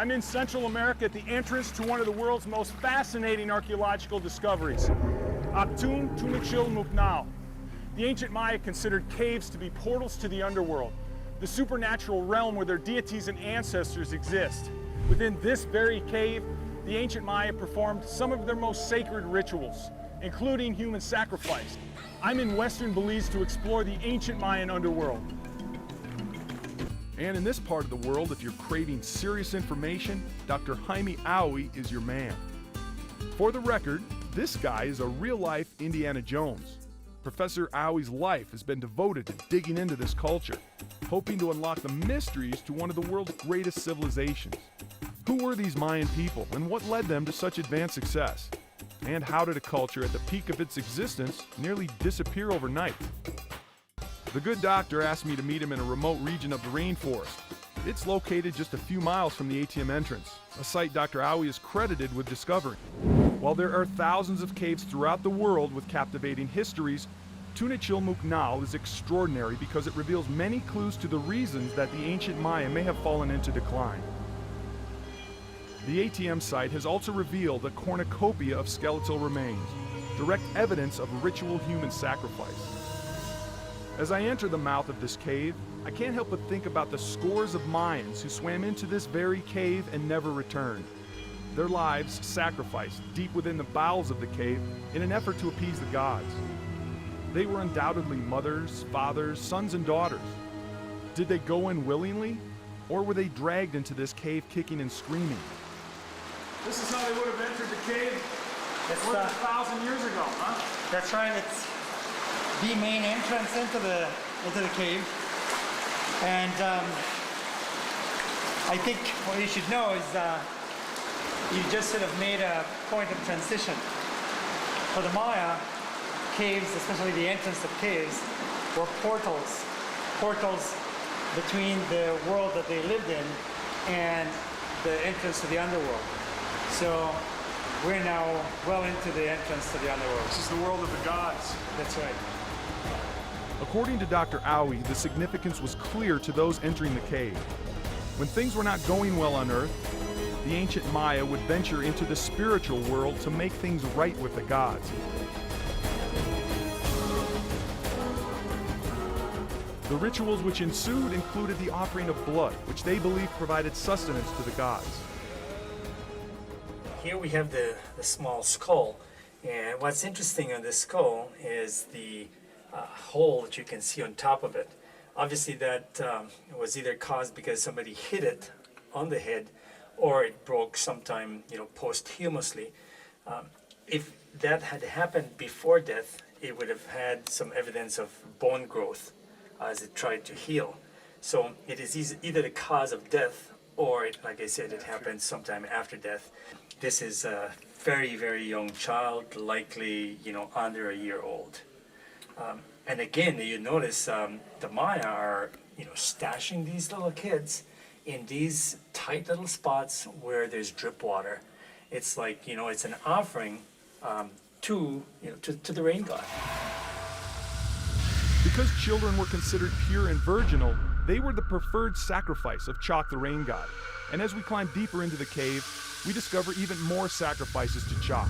I'm in Central America at the entrance to one of the world's most fascinating archaeological discoveries, Actun Tunichil Muknao. The ancient Maya considered caves to be portals to the underworld, the supernatural realm where their deities and ancestors exist. Within this very cave, the ancient Maya performed some of their most sacred rituals, including human sacrifice. I'm in western Belize to explore the ancient Mayan underworld. And in this part of the world, if you're craving serious information, Dr. Jaime Aui is your man. For the record, this guy is a real-life Indiana Jones. Professor Aui's life has been devoted to digging into this culture, hoping to unlock the mysteries to one of the world's greatest civilizations. Who were these Mayan people, and what led them to such advanced success? And how did a culture at the peak of its existence nearly disappear overnight? The good doctor asked me to meet him in a remote region of the rainforest. It's located just a few miles from the ATM entrance, a site Dr. Aui is credited with discovering. While there are thousands of caves throughout the world with captivating histories, Tunichil Muknao is extraordinary because it reveals many clues to the reasons that the ancient Maya may have fallen into decline. The ATM site has also revealed a cornucopia of skeletal remains, direct evidence of ritual human sacrifice. As I enter the mouth of this cave, I can't help but think about the scores of Mayans who swam into this very cave and never returned. Their lives sacrificed deep within the bowels of the cave in an effort to appease the gods. They were undoubtedly mothers, fathers, sons, and daughters. Did they go in willingly, or were they dragged into this cave kicking and screaming? This is how they would have entered the cave more than 1,000 years ago, huh? That's right. It's the main entrance into the cave, and I think what you should know is you just sort of made a point of transition. For the Maya, caves, especially the entrance of caves, were portals between the world that they lived in and the entrance to the underworld. So we're now well into the entrance to the underworld. This is the world of the gods. That's right. According to Dr. Aui, the significance was clear to those entering the cave. When things were not going well on Earth, the ancient Maya would venture into the spiritual world to make things right with the gods. The rituals which ensued included the offering of blood, which they believed provided sustenance to the gods. Here we have the small skull, and what's interesting on this skull is the hole that you can see on top of it. Obviously that was either caused because somebody hit it on the head, or it broke sometime, posthumously. If that had happened before death, it would have had some evidence of bone growth as it tried to heal. So it is either the cause of death, or like I said, it happened sometime after death. This is a very, very young child, likely, under a year old. And again, you notice the Maya are, stashing these little kids in these tight little spots where there's drip water. It's like, it's an offering to the rain god. Because children were considered pure and virginal, they were the preferred sacrifice of Chak the rain god. And as we climb deeper into the cave, we discover even more sacrifices to Chak.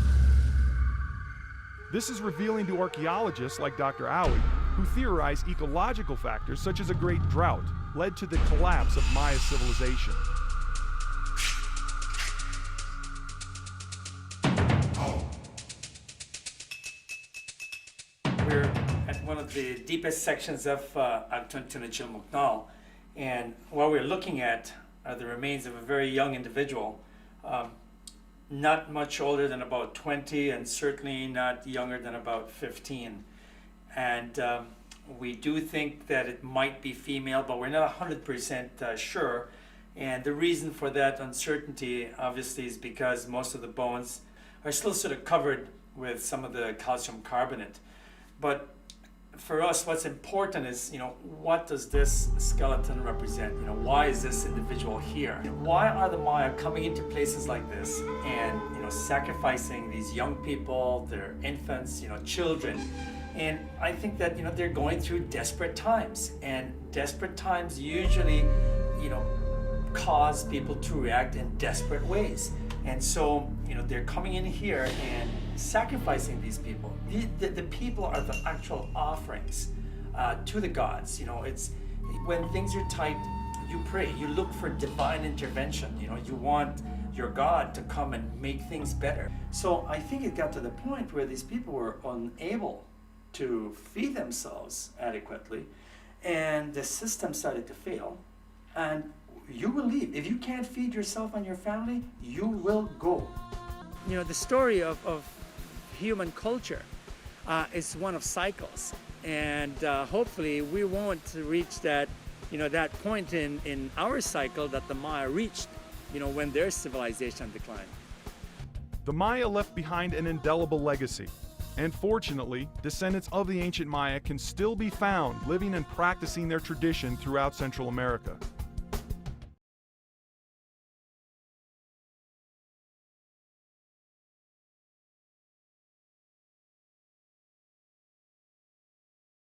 This is revealing to archaeologists like Dr. Aui, who theorize ecological factors such as a great drought led to the collapse of Maya civilization. We're at one of the deepest sections of Actun Tunichil Muknao, and what we're looking at are the remains of a very young individual, not much older than about 20 and certainly not younger than about 15. And we do think that it might be female, but we're not 100% sure. And the reason for that uncertainty obviously is because most of the bones are still sort of covered with some of the calcium carbonate. But for us, what's important is, what does this skeleton represent? Why is this individual here? Why are the Maya coming into places like this and, sacrificing these young people, their infants, children? And I think that, they're going through desperate times, and desperate times usually, cause people to react in desperate ways. And so, they're coming in here and sacrificing these people. The people are the actual offerings to the gods. It's when things are tight, you pray, you look for divine intervention. You want your God to come and make things better. So I think it got to the point where these people were unable to feed themselves adequately, and the system started to fail, and you will leave. If you can't feed yourself and your family, you will go. The story of human culture is one of cycles, and hopefully we won't reach that point in our cycle that the Maya reached, when their civilization declined. The Maya left behind an indelible legacy, and fortunately, descendants of the ancient Maya can still be found living and practicing their tradition throughout Central America.